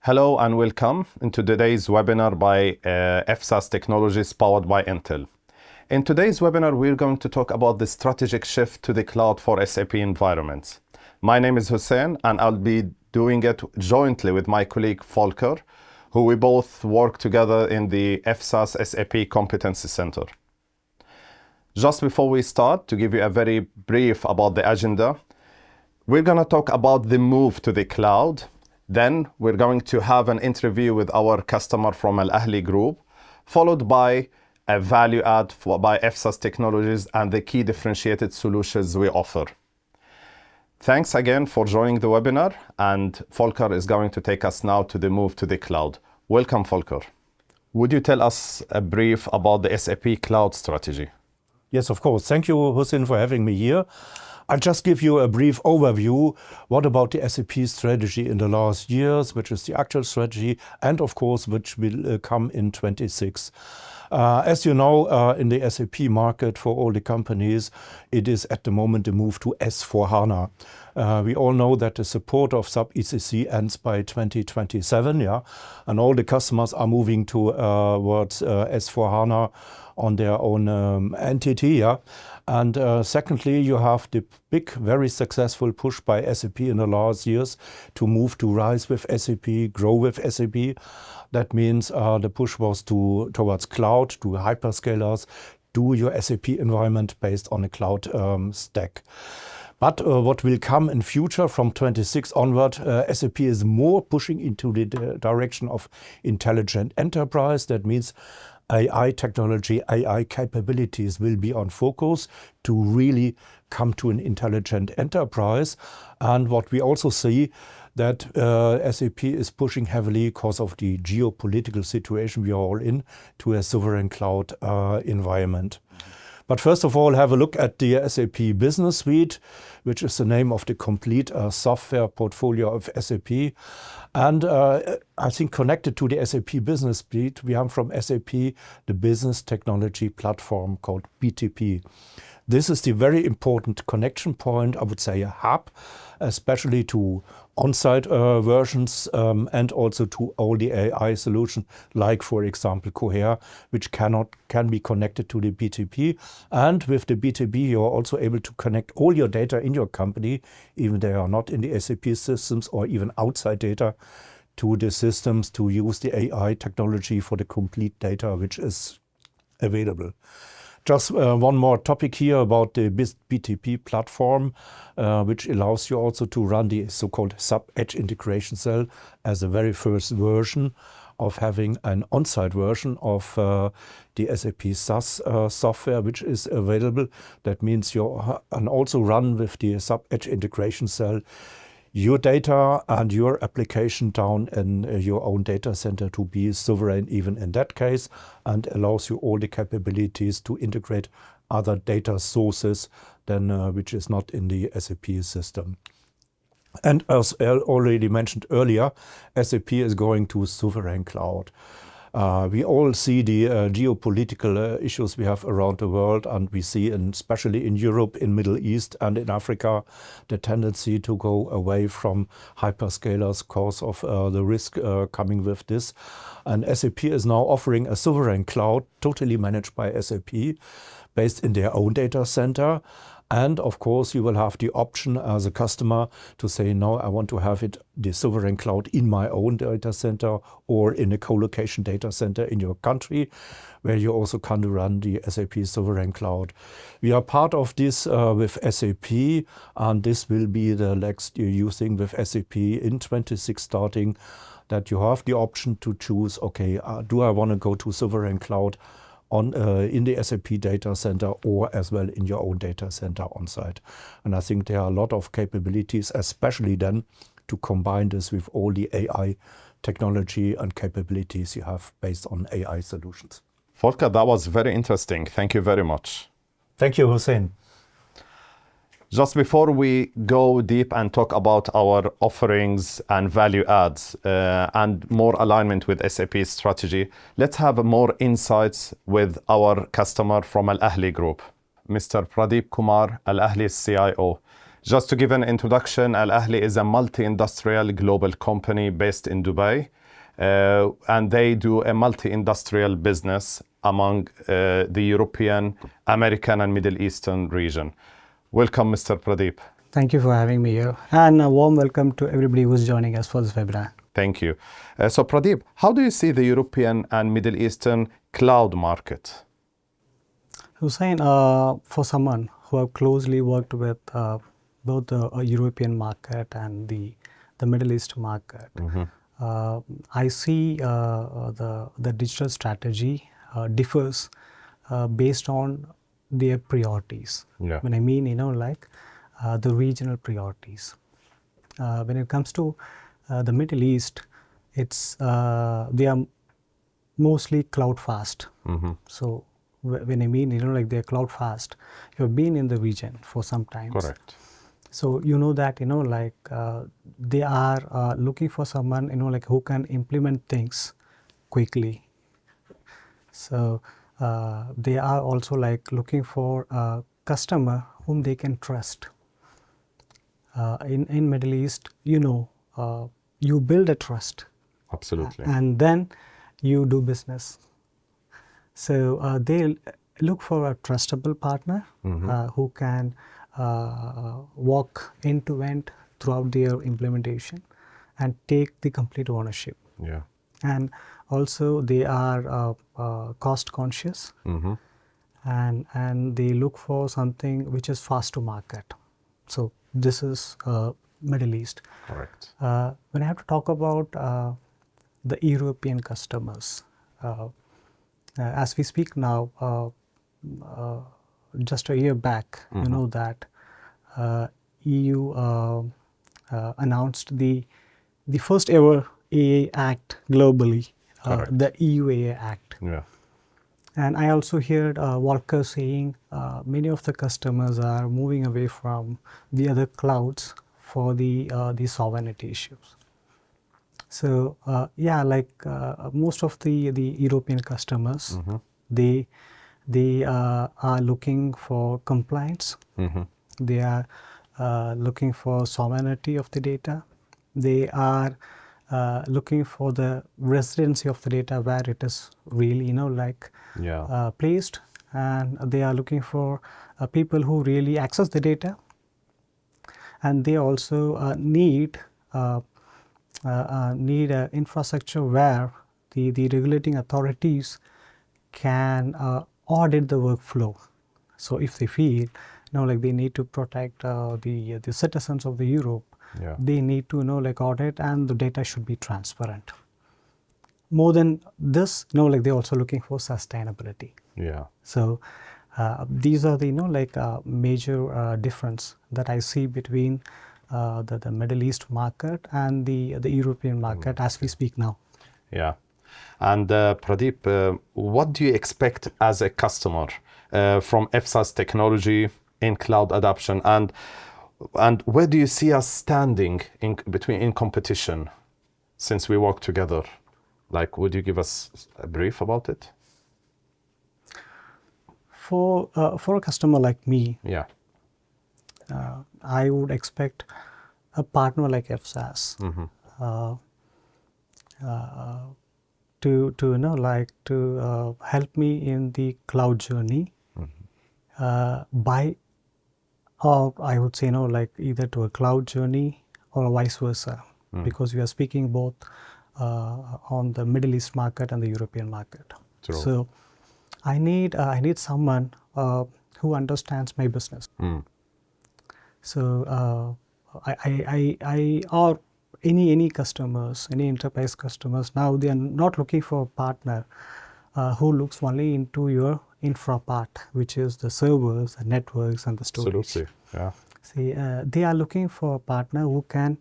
Hello and welcome into today's webinar by Fsas Technologies powered by Intel. In today's webinar, we're going to talk about the strategic shift to the cloud for SAP environments. My name is Hussein and I'll be doing it jointly with my colleague Volker, who we both work together in the Fsas SAP Competency Center. Just before we start, to give you a very brief about the agenda, we're going to talk about the move to the cloud. Then we're going to have an interview with our customer from Al Ahli Group, followed by a value add by Fsas Technologies and the key differentiated solutions we offer. Thanks again for joining the webinar, and Volker is going to take us now to the move to the cloud. Welcome, Volker. Would you tell us a brief about the SAP cloud strategy? Yes, of course. Thank you, Hussein, for having me here. I'll just give you a brief overview. What about the SAP strategy in the last years, which is the actual strategy, and of course, which will come in 26. As you know, in the SAP market for all the companies, it is at the moment the move to S4HANA. We all know that the support of SAP ECC ends by 2027, and all the customers are moving towards S4HANA on their own entity, And secondly, you have the big, very successful push by SAP in the last years to move to rise with SAP, grow with SAP. That means the push was towards cloud, to hyperscalers, do your SAP environment based on a cloud stack. But what will come in future from 26 onward, SAP is more pushing into the direction of intelligent enterprise. That means AI technology, AI capabilities will be on focus to really come to an intelligent enterprise. And what we also see that SAP is pushing heavily because of the geopolitical situation we are all in to a sovereign cloud environment. But first of all, have a look at the SAP Business Suite, which is the name of the complete software portfolio of SAP. And I think connected to the SAP Business Suite, we have from SAP the Business Technology Platform called BTP. This is the very important connection point, I would say a hub, especially to on-site versions and also to all the AI solutions, like for example Cohere, which can be connected to the BTP. And with the BTP, you're also able to connect all your data in your company, even they are not in the SAP systems or even outside data, to the systems to use the AI technology for the complete data which is available. Just one more topic here about the BTP platform, which allows you also to run the so-called SAP Edge integration cell as a very first version of having an on-site version of the SAP SAS software, which is available. That means you can also run with the SAP Edge integration cell your data and your application down in your own data center to be sovereign even in that case, and allows you all the capabilities to integrate other data sources than which is not in the SAP system. And as already mentioned earlier, SAP is going to sovereign cloud. We all see the geopolitical issues we have around the world, and we see, especially in Europe, in Middle East and in Africa, the tendency to go away from hyperscalers because of the risk coming with this. And SAP is now offering a sovereign cloud, totally managed by SAP, based in their own data center. And of course, you will have the option as a customer to say, no, I want to have the sovereign cloud in my own data center or in a co-location data center in your country, where you also can run the SAP sovereign cloud. We are part of this with SAP, and this will be the next you're using with SAP in 26 starting, that you have the option to choose, okay, do I want to go to sovereign cloud in the SAP data center or as well in your own data center on site. And I think there are a lot of capabilities, especially then to combine this with all the AI technology and capabilities you have based on AI solutions. Volker, that was very interesting. Thank you very much. Thank you, Hussein. Just before we go deep and talk about our offerings and value adds and more alignment with SAP strategy, let's have more insights with our customer from Al Ahli Group, Mr. Pradeep Kumar, Al Ahli's CIO. Just to give an introduction, Al Ahli is a multi-industrial global company based in Dubai. and they do a multi-industrial business among the European, American, and Middle Eastern region. Welcome, Mr. Pradeep. Thank you for having me here, and a warm welcome to everybody who's joining us for this webinar. Thank you. So Pradeep, how do you see the European and Middle Eastern cloud market? Hussein, for someone who have closely worked with both the European market and the Middle East market, I see the digital strategy differs based on their priorities. Yeah. When I mean, the regional priorities. When it comes to the Middle East, it's they are mostly cloud fast. So when I mean, they're cloud fast, you've been in the region for some time. Correct. So that they are looking for someone who can implement things quickly. So they are also looking for a customer whom they can trust. In Middle East, you build a trust. Absolutely. And then you do business. So they look for a trustable partner who can walk end to end throughout their implementation and take the complete ownership. Yeah. And also they are cost conscious, and they look for something which is fast to market. So this is Middle East. Correct. When I have to talk about the European customers, as we speak now, just a year back, that EU announced the first ever AA Act globally, the EU AA Act. Yeah. And I also heard Walker saying many of the customers are moving away from the other clouds for the sovereignty issues. So most of the European customers, they are looking for compliance. They are looking for sovereignty of the data. They are looking for the residency of the data where it is really placed, and they are looking for people who really access the data, and they also need an infrastructure where the regulating authorities can audit the workflow. So if they feel they need to protect the citizens of the Europe, they need to audit, and the data should be transparent. More than this, they're also looking for sustainability. Yeah. So these are the major difference that I see between the Middle East market and the European market as we speak now. Yeah. And Pradeep, what do you expect as a customer from Fsas Technology in cloud adoption, and where do you see us standing in competition since we work together? Would you give us a brief about it? For a customer like me, yeah, I would expect a partner like Fsas to help me in the cloud journey or I would say either to a cloud journey or vice versa, because we are speaking both on the Middle East market and the European market. True. So I need someone who understands my business. So I or any customers, any enterprise customers, now they are not looking for a partner who looks only into your infra part, which is the servers, the networks, and the storage. Absolutely, yeah. See, they are looking for a partner who can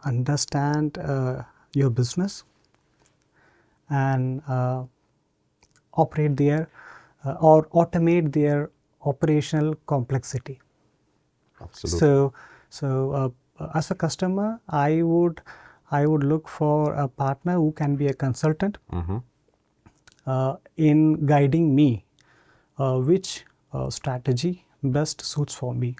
understand your business and operate their or automate their operational complexity. Absolutely. So as a customer, I would look for a partner who can be a consultant in guiding me which strategy best suits for me,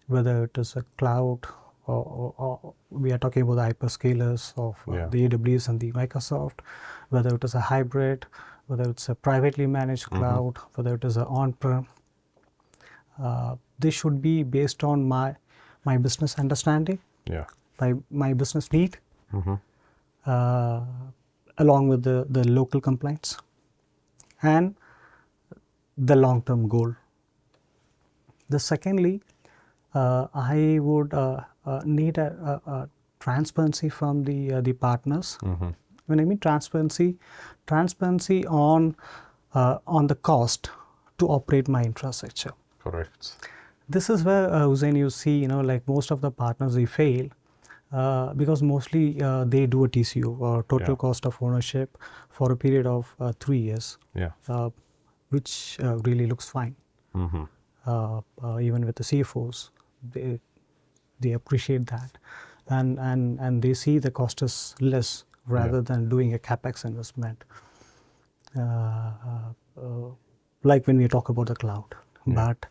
whether it is a cloud we are talking about the hyperscalers of the AWS and the Microsoft, whether it is a hybrid, whether it's a privately managed cloud, whether it is an on-prem. This should be based on my business understanding, my business need, along with the local compliance and the long-term goal. The secondly, I would need a transparency from the partners. When I mean transparency on the cost to operate my infrastructure. Correct. This is where, Hussein, you see, like most of the partners, they fail because mostly they do a TCO, or total cost of ownership, for a period of 3 years, which really looks fine. Even with the CFOs, they appreciate that, and they see the cost is less rather than doing a capex investment, like when we talk about the cloud. But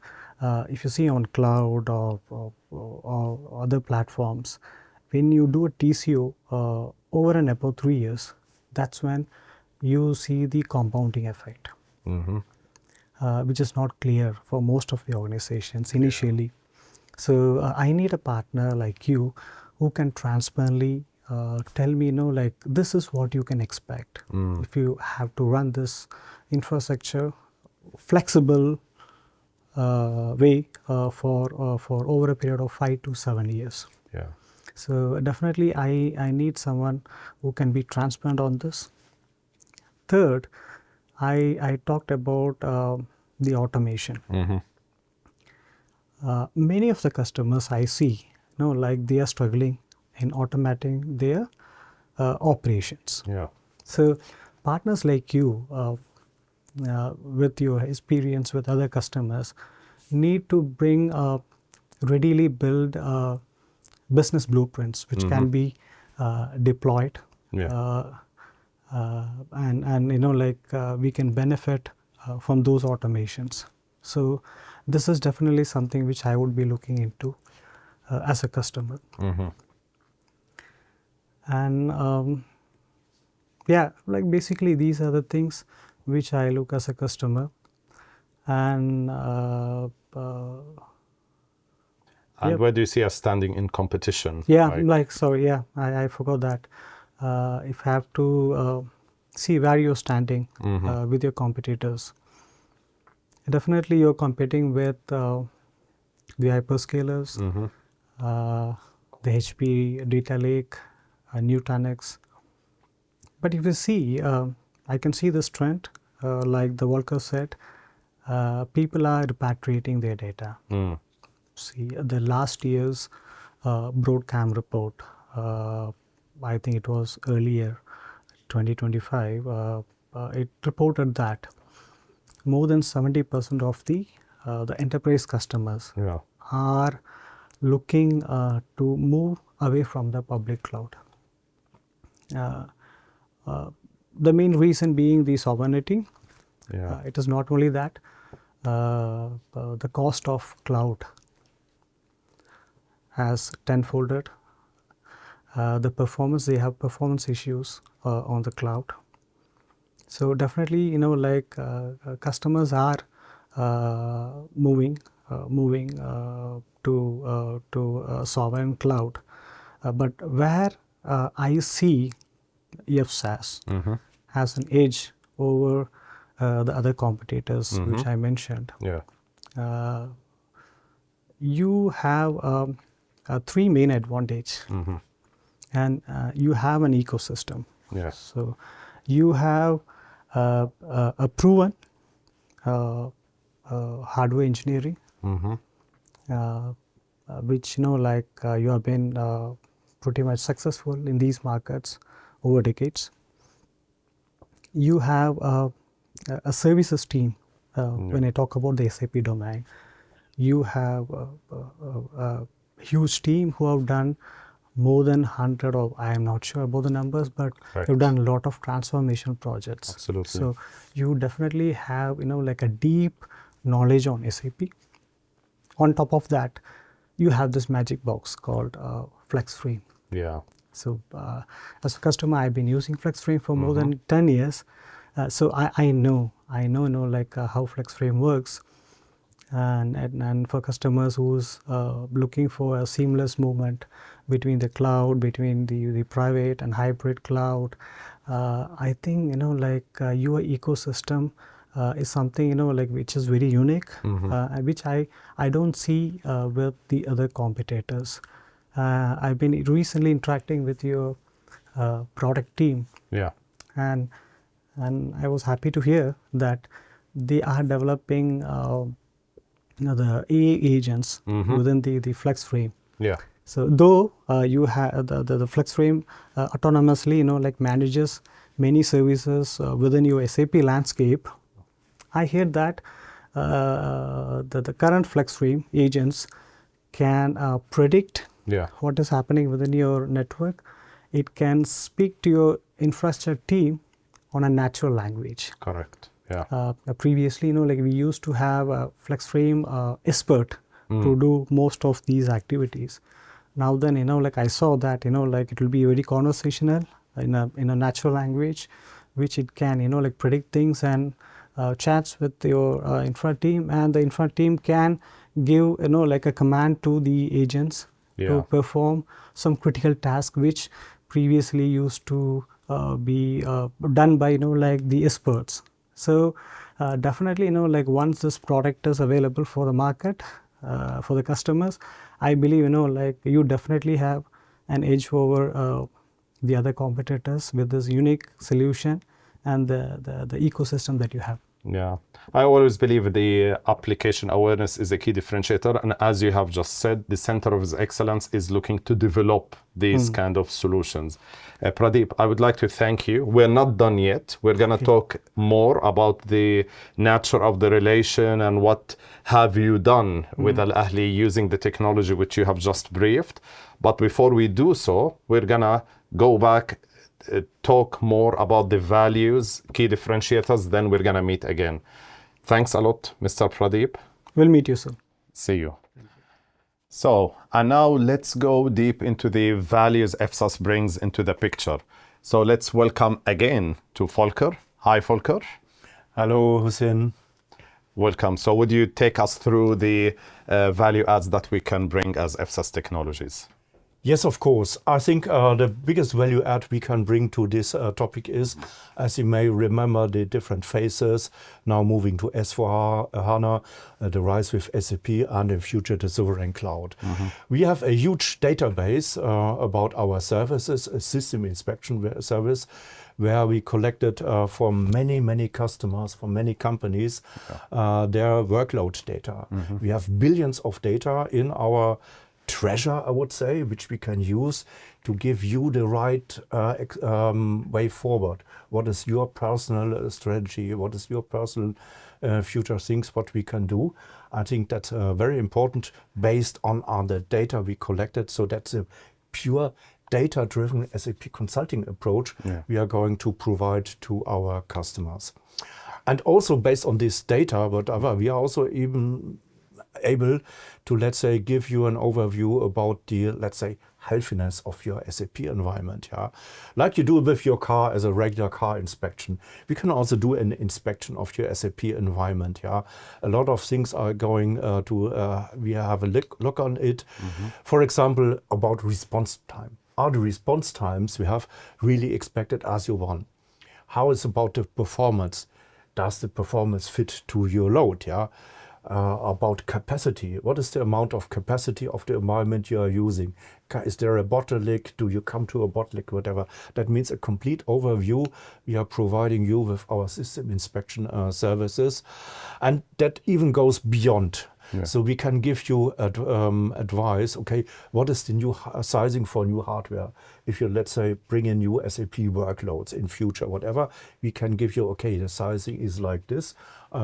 if you see on cloud or other platforms, when you do a TCO over and above 3 years, that's when you see the compounding effect, which is not clear for most of the organizations initially. So I need a partner like you who can transparently tell me, like, this is what you can expect if you have to run this infrastructure flexible way for over a period of 5 to 7 years. So definitely I need someone who can be transparent on this. Third, I talked about the automation. Many of the customers I see, like they are struggling in automating their operations. So partners like you, with your experience with other customers, need to bring readily build business blueprints which can be deployed, and we can benefit from those automations. So this is definitely something which I would be looking into as a customer. And like basically these are the things which I look as a customer. And where do you see us standing in competition? I forgot that. If I have to see where you're standing with your competitors, definitely you're competing with the hyperscalers, the HP Data Lake, Nutanix. But if you see, I can see this trend, like the Volker said, people are repatriating their data. See, the last year's Broadcom report, I think it was earlier, 2025, it reported that more than 70% of the enterprise customers are looking to move away from the public cloud. The main reason being the sovereignty. It is not only that, the cost of cloud has tenfolded. The performance, they have performance issues on the cloud. So definitely, customers are moving to sovereign cloud. But where I see Fsas has an edge over the other competitors which I mentioned. You have 3 main advantage, and you have an ecosystem. So you have a proven hardware engineering, which you have been pretty much successful in these markets over decades. You have a services team. When I talk about the SAP domain, you have a huge team who have done more than 100, or I am not sure about the numbers, but you've done a lot of transformation projects. Absolutely. So you definitely have a deep knowledge on SAP. On top of that, you have this magic box called FlexFrame. Yeah. So as a customer, I've been using FlexFrame for more than 10 years. So I know like how FlexFrame works. And for customers who's looking for a seamless movement between the cloud, between the private and hybrid cloud, I think, like your ecosystem is something, like which is very unique, and which I don't see with the other competitors. I've been recently interacting with your product team, Yeah. and I was happy to hear that they are developing the AI agents within the FlexFrame. Yeah. So though you have the FlexFrame autonomously, like manages many services within your SAP landscape, I hear that the current FlexFrame agents can predict Yeah. what is happening within your network. It can speak to your infrastructure team on a natural language. Correct. Yeah. Previously, like we used to have a FlexFrame expert to do most of these activities. Now then, like I saw that, like it will be very conversational in a natural language, which it can, like predict things and chats with your infra team, and the infra team can give, like a command to the agents to perform some critical task which previously used to be done by, like the experts. So definitely, like once this product is available for the market, for the customers, I believe, like you definitely have an edge over the other competitors with this unique solution and the ecosystem that you have. Yeah, I always believe the application awareness is a key differentiator. And as you have just said, the Center of Excellence is looking to develop these kind of solutions. Pradeep, I would like to thank you. We're not done yet. We're going to talk more about the nature of the relation and what have you done with Al Ahli using the technology which you have just briefed. But before we do so, we're going to go back, talk more about the values, key differentiators, then we're going to meet again. Thanks a lot, Mr. Pradeep. We'll meet you soon. See you. So, and now let's go deep into the values Fsas brings into the picture. So let's welcome again to Volker. Hi, Volker. Hello, Hussein. Welcome. So would you take us through the value adds that we can bring as Fsas Technologies? Yes, of course. I think the biggest value add we can bring to this topic is, as you may remember, the different phases, now moving to S/4HANA, the rise with SAP, and in future the sovereign cloud. We have a huge database about our services, a system inspection service, where we collected from many customers, from many companies, their workload data. We have billions of data in our treasure, I would say, which we can use to give you the right way forward. What is your personal strategy? What is your personal future things, what we can do? I think that's very important based on the data we collected. So that's a pure data-driven SAP consulting approach we are going to provide to our customers. And also based on this data, whatever, we are also even able to, let's say, give you an overview about the, let's say, healthiness of your SAP environment. Yeah, like you do with your car as a regular car inspection, we can also do an inspection of your SAP environment. Yeah, a lot of things are going we have a look on it. For example, about response time. Are the response times we have really expected as you want? How is about the performance? Does the performance fit to your load? Yeah. About capacity. What is the amount of capacity of the environment you are using? Is there a bottleneck? Do you come to a bottleneck? Whatever. That means a complete overview we are providing you with our system inspection services. And that even goes beyond. So we can give you advice, okay, what is the new sizing for new hardware? If you, let's say, bring in new SAP workloads in future, whatever, we can give you, okay, the sizing is like this,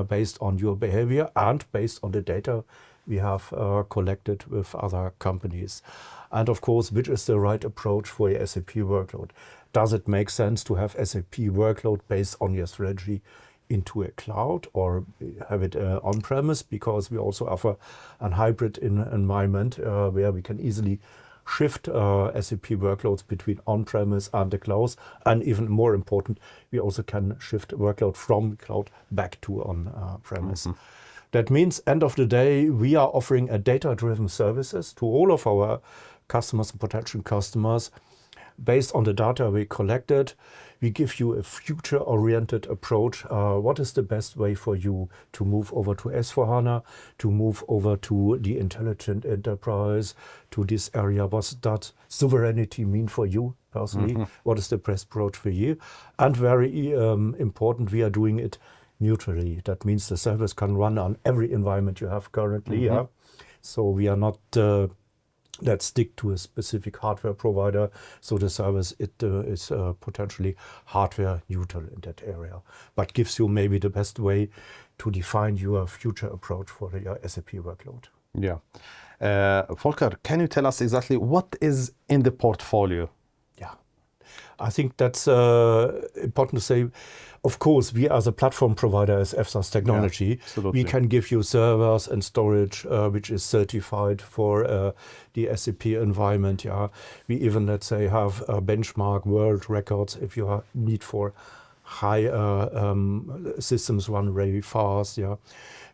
based on your behavior and based on the data we have collected with other companies. And of course, which is the right approach for your SAP workload? Does it make sense to have SAP workload based on your strategy? into a cloud or have it on-premise, because we also offer a hybrid environment where we can easily shift SAP workloads between on-premise and the cloud. And even more important, we also can shift workload from cloud back to on-premise. That means, end of the day, we are offering a data-driven services to all of our customers and potential customers. Based on the data we collected, we give you a future-oriented approach. What is the best way for you to move over to S/4HANA, to move over to the intelligent enterprise, to this area? What does sovereignty mean for you personally? What is the best approach for you? And very important, we are doing it neutrally. That means the service can run on every environment you have currently. Yeah? So we are not that stick to a specific hardware provider. So the service is potentially hardware neutral in that area, but gives you maybe the best way to define your future approach for your SAP workload. Yeah. Volker, can you tell us exactly what is in the portfolio? Yeah, I think that's important to say. Of course, we as a platform provider as Fsas Technology, we can give you servers and storage which is certified for the SAP environment. Yeah, we even, let's say, have benchmark world records if you need for high systems run very fast. Yeah,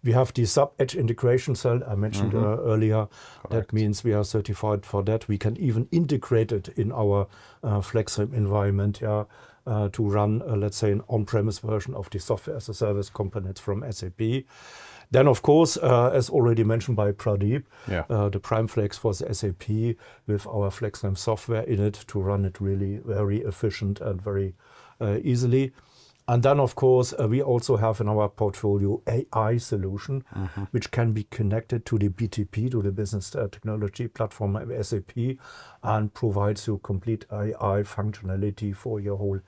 we have the SAP IT integration cell I mentioned earlier. Correct. That means we are certified for that. We can even integrate it in our FlexFrame environment. Yeah. To run, let's say, an on-premise version of the software as a service components from SAP. Then, of course, as already mentioned by Pradeep, the Prime Flex for the SAP with our FlexFrame software in it to run it really very efficient and very easily. And then, of course, we also have in our portfolio AI solution, which can be connected to the BTP, to the Business Technology platform of SAP, and provides you complete AI functionality for your whole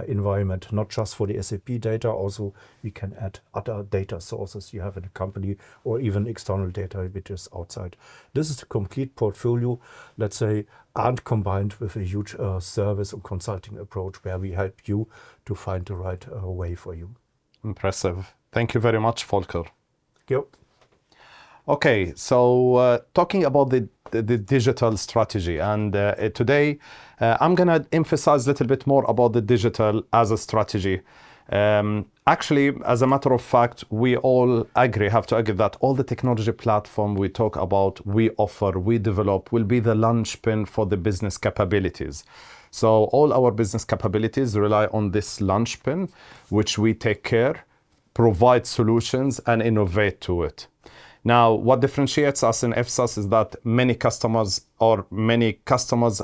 environment, not just for the SAP data. Also, we can add other data sources you have in the company or even external data which is outside. This is the complete portfolio, let's say, and combined with a huge service and consulting approach where we help you to find the right way for you. Impressive. Thank you very much, Volker. Thank you. Okay, so talking about the digital strategy, and today I'm going to emphasize a little bit more about the digital as a strategy. Actually, as a matter of fact, we all have to agree that all the technology platform we talk about, we offer, we develop, will be the linchpin for the business capabilities. So all our business capabilities rely on this linchpin, which we take care, provide solutions, and innovate to it. Now, what differentiates us in Fsas is that many customers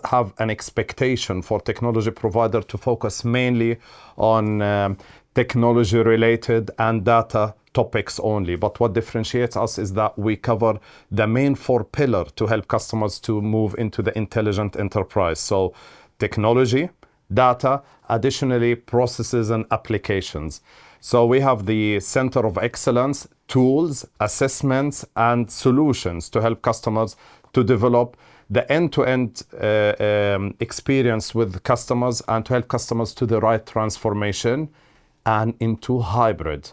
have an expectation for technology provider to focus mainly on technology-related and data topics only. But what differentiates us is that we cover the main 4 pillars to help customers to move into the intelligent enterprise. So technology, data, additionally processes and applications. So we have the Center of Excellence, tools, assessments, and solutions to help customers to develop the end-to-end experience with customers and to help customers to the right transformation and into hybrid.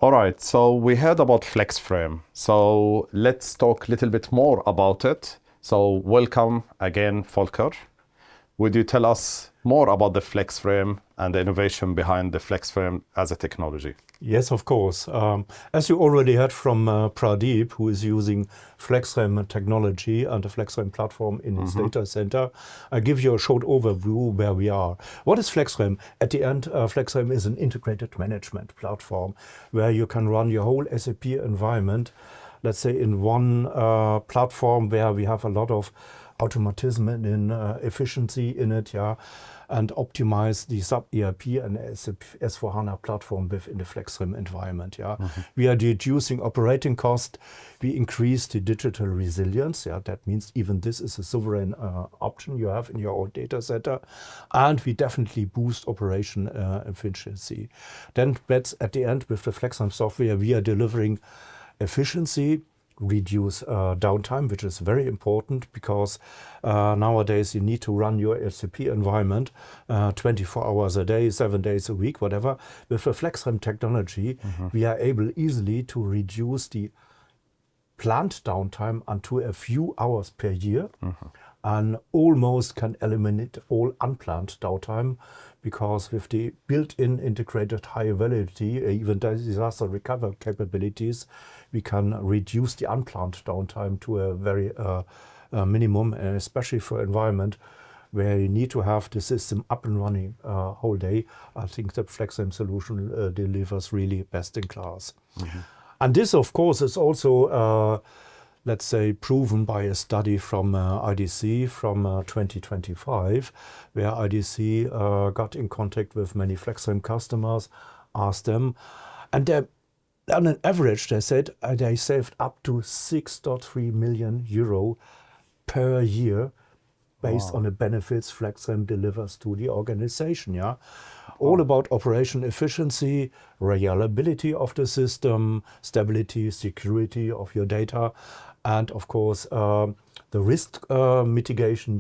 All right, so we heard about FlexFrame. So let's talk a little bit more about it. So welcome again, Volker. Would you tell us more about the FlexFrame and the innovation behind the FlexFrame as a technology? Yes, of course. As you already heard from Pradeep, who is using FlexFrame technology and the FlexFrame platform in his data center, I give you a short overview where we are. What is FlexFrame? At the end, FlexFrame is an integrated management platform where you can run your whole SAP environment, let's say, in one platform where we have a lot of automatism and efficiency in it, and optimize the SAP ERP and S/4HANA platform within the FlexFrame environment. We are reducing operating cost. We increase the digital resilience. That means even this is a sovereign option you have in your own data center, and we definitely boost operation efficiency. Then that's at the end with the FlexFrame software, we are delivering efficiency, reduce downtime, which is very important because nowadays you need to run your SAP environment 24 hours a day, 7 days a week, whatever. With the FlexFrame technology, we are able easily to reduce the plant downtime unto a few hours per year, and almost can eliminate all unplanned downtime, because with the built-in integrated high availability, even disaster recovery capabilities, we can reduce the unplanned downtime to a very minimum, and especially for environment where you need to have the system up and running whole day. I think the FlexFrame solution delivers really best in class. And this, of course, is also, let's say, proven by a study from IDC from 2025, where IDC got in contact with many FlexFrame customers, asked them, and on an average, they said they saved up to 6.3 million euro per year based on the benefits FlexFrame delivers to the organization. Yeah, all about operation efficiency, reliability of the system, stability, security of your data, and of course the risk mitigation.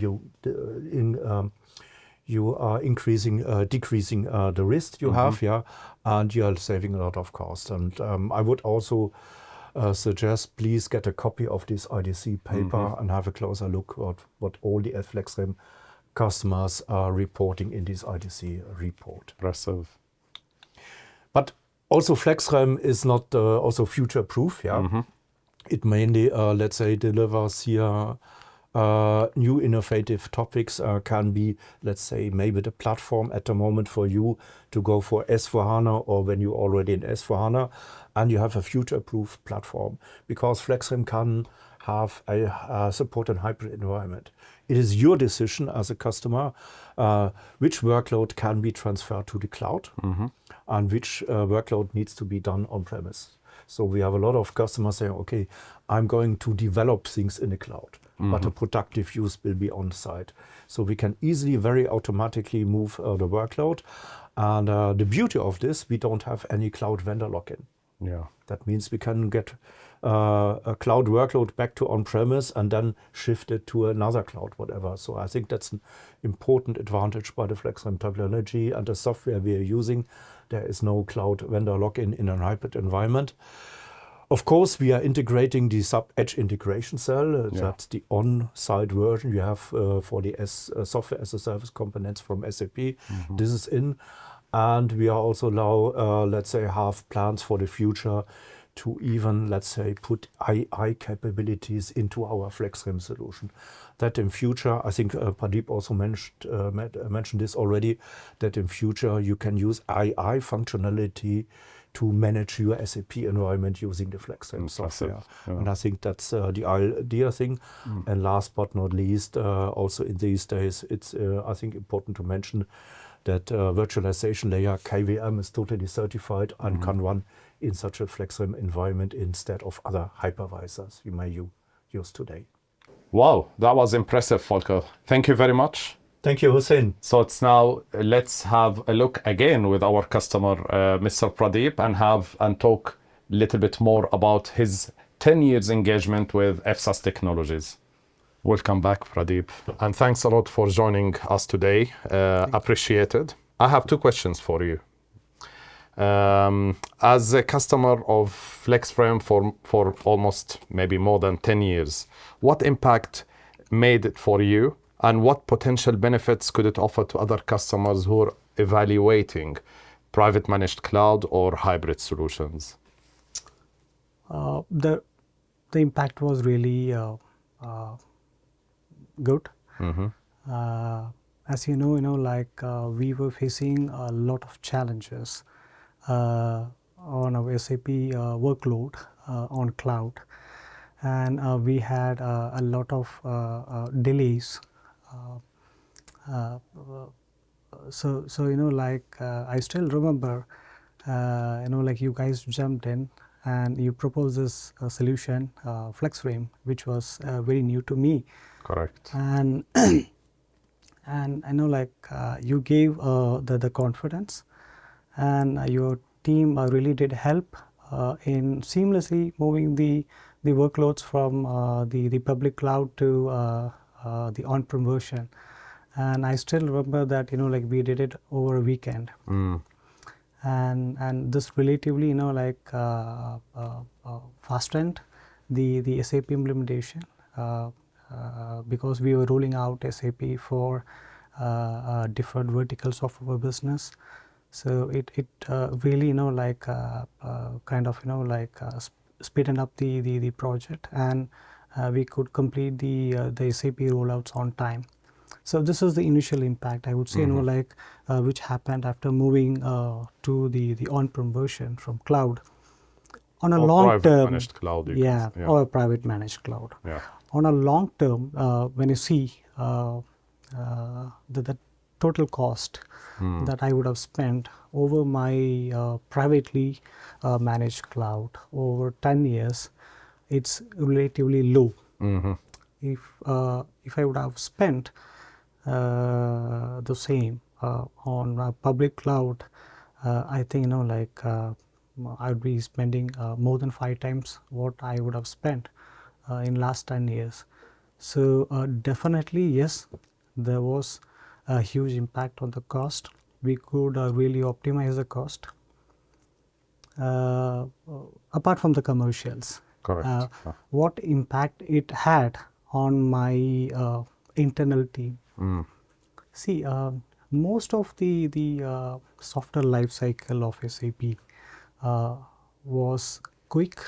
You are decreasing the risk you have, yeah, and you are saving a lot of cost. And I would also suggest, please get a copy of this IDC paper and have a closer look at what all the FlexFrame customers are reporting in this IDC report. Impressive. But also FlexFrame is not also future-proof. Yeah, it mainly, let's say, delivers here new innovative topics. Can be, let's say, maybe the platform at the moment for you to go for S/4HANA, or when you're already in S/4HANA and you have a future-proof platform, because FlexFrame can have a support and hybrid environment. It is your decision as a customer which workload can be transferred to the cloud and which workload needs to be done on premise. So we have a lot of customers saying, okay, I'm going to develop things in the cloud, but the productive use will be on site. So we can easily, very automatically move the workload. And the beauty of this, we don't have any cloud vendor lock-in. Yeah. That means we can get a cloud workload back to on-premise and then shift it to another cloud, whatever. So I think that's an important advantage by the FlexFrame technology and the software we are using. There is no cloud vendor lock-in in a hybrid environment. Of course, we are integrating the SAP Edge integration cell. That's the on-site version you have for the software as a service components from SAP. This is in. And we are also now, let's say, have plans for the future to even, let's say, put AI capabilities into our FlexFrame solution. That in future, I think Pradeep also mentioned this already, that in future you can use AI functionality to manage your SAP environment using the FlexFrame software. Yeah. And I think that's the idea thing. And last but not least, also in these days, it's, I think, important to mention that virtualization layer, KVM, is totally certified and can run in such a FlexFrame environment instead of other hypervisors you may use today. Wow, that was impressive, Volker. Thank you very much. Thank you, Hussein. So it's now, let's have a look again with our customer, Mr. Pradeep, and talk a little bit more about his 10 years engagement with Fsas Technologies. Welcome back, Pradeep. And thanks a lot for joining us today. Appreciated. I have two questions for you. As a customer of FlexFrame for almost maybe more than 10 years, what impact made it for you, and what potential benefits could it offer to other customers who are evaluating private managed cloud or hybrid solutions? The impact was really good. As you know, like we were facing a lot of challenges on our SAP workload on cloud, and we had a lot of delays. So like I still remember, like you guys jumped in and you proposed this solution, FlexFrame, which was very new to me. Correct. And and I know, like you gave the confidence, and your team really did help in seamlessly moving the the workloads from the public cloud to the on-prem version. And I still remember that, like we did it over a weekend. And this relatively, fastened the SAP implementation because we were rolling out SAP for different verticals of our business. So it really, kind of, speeding up the project, and we could complete the SAP rollouts on time. So this is the initial impact, I would say, which happened after moving to the on-prem version from cloud. On a long term, managed cloud, or a private managed cloud. Yeah. On a long term, when you see the total cost that I would have spent over my privately managed cloud over 10 years, it's relatively low. If I would have spent the same on public cloud, I think I'd be spending more than 5 times what I would have spent in last 10 years. So definitely yes, there was a huge impact on the cost. We could really optimize the cost. Apart from the commercials, Correct. what impact it had on my internal team. See, most of the software life cycle of SAP was quick,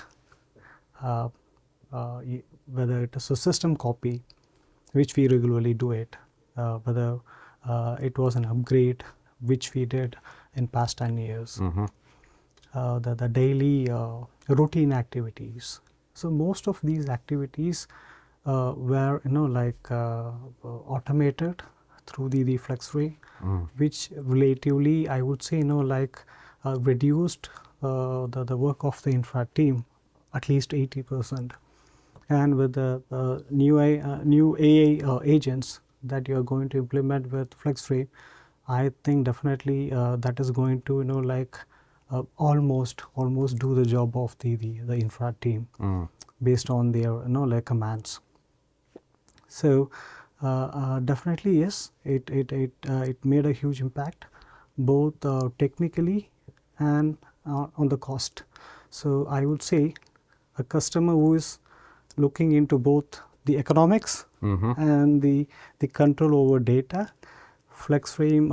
whether it is a system copy, which we regularly do it, whether it was an upgrade, which we did in past 10 years, the daily routine activities. So most of these activities were automated through the FlexFrame, which relatively I would say reduced the work of the infra team at least 80%. And with the new AI agents that you are going to implement with FlexFrame, I think definitely that is going to almost do the job of the infra team based on their commands. So definitely yes, it made a huge impact, both technically and on the cost. So I would say a customer who is looking into both the economics and the control over data, FlexFrame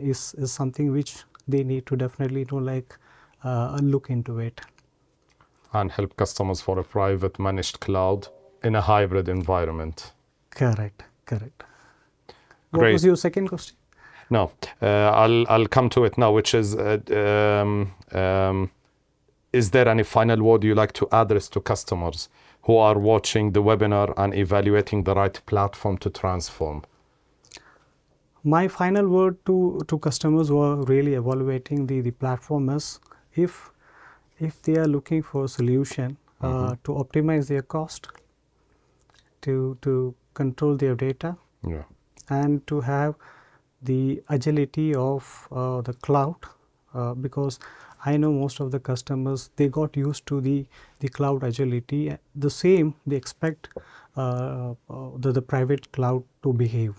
is something which they need to definitely look into it. And help customers for a private managed cloud in a hybrid environment. Correct. What Great. was your second question? No, I'll come to it now, which is there any final word you like to address to customers who are watching the webinar and evaluating the right platform to transform? My final word to customers who are really evaluating the platform is, if they are looking for a solution to optimize their cost, to control their data, and to have the agility of the cloud, because I know most of the customers, they got used to the cloud agility. The same they expect the private cloud to behave.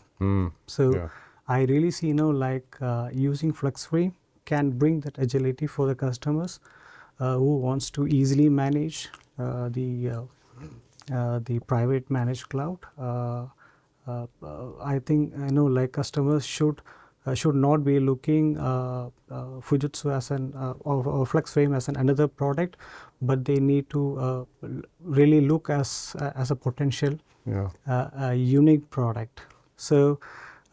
So I really see using FlexFrame can bring that agility for the customers who wants to easily manage the private managed cloud. I think customers should not be looking Fujitsu as or FlexFrame as another product, but they need to really look as a potential a unique product. So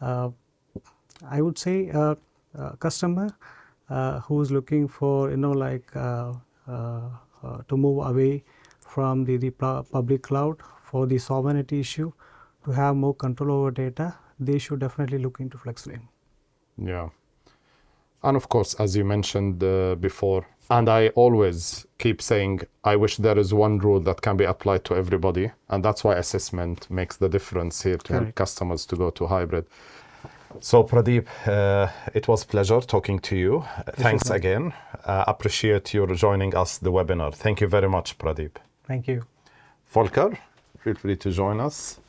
I would say customer who is looking for to move away from the public cloud for the sovereignty issue, to have more control over data, they should definitely look into FlexFrame. Yeah. And of course, as you mentioned before, and I always keep saying, I wish there is one rule that can be applied to everybody. And that's why assessment makes the difference here to help customers to go to hybrid. So Pradeep, it was a pleasure talking to you. Thanks again. Appreciate your joining us the webinar. Thank you very much, Pradeep. Thank you. Volker, feel free to join us.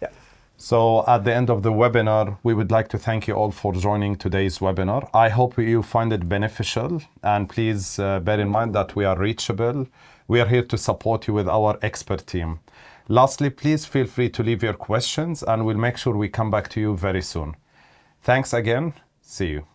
Yeah. So at the end of the webinar, we would like to thank you all for joining today's webinar. I hope you find it beneficial, and please bear in mind that we are reachable. We are here to support you with our expert team. Lastly, please feel free to leave your questions, and we'll make sure we come back to you very soon. Thanks again. See you.